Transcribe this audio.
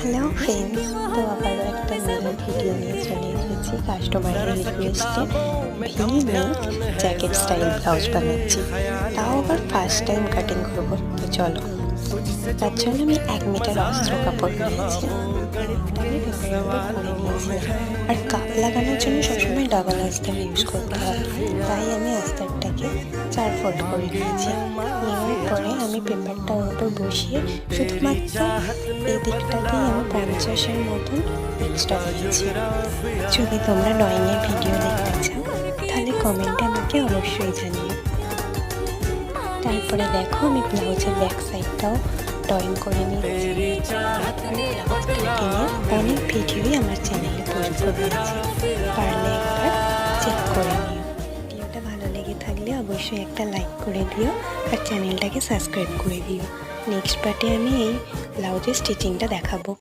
Hello friends, তো আবারও একটা নতুন ভিডিও নিয়ে চলে এসেছি। কাস্টমারের রিকোয়েস্টে V neck jacket style blouse বানাচ্ছি, তাও আবার ফার্স্ট টাইম কাটিং করবো। তো চলো, তার জন্য আমি 1 মিটার অস্ত্র কাপড় নিয়েছি, আর কাপ লাগানোর জন্য সবসময় ডাবল আস্তর ইউজ করতে হয়, তাই আমি আস্তরটাকে 4 ফোল্ড করে নিয়েছি। নেওয়ার পরে আমি পেপারটা ওর উপর বসিয়ে শুধুমাত্র এই দিকটাতেই আমি 50-এর মতন এক্সট্রা দিয়েছি। যদি তোমরা ড্রয়িংয়ের ভিডিও দেখতে চাও তাহলে কমেন্টে আমাকে অবশ্যই জানিও। তারপরে দেখো, আমি ব্লাউজের ব্যাক সাইডটাও ড্রয়িং করে নিয়েছি। অনেক ভিডিওই আমার চ্যানেলে পোস্ট করে দিয়েছি, পারলে একবার চেক করে নিও। ভিডিওটা ভালো লেগে থাকলে অবশ্যই একটা লাইক করে দিও আর চ্যানেলটাকে সাবস্ক্রাইব করে দিও। নেক্সট পার্টে আমি এই ব্লাউজের স্টিচিংটা দেখাবো।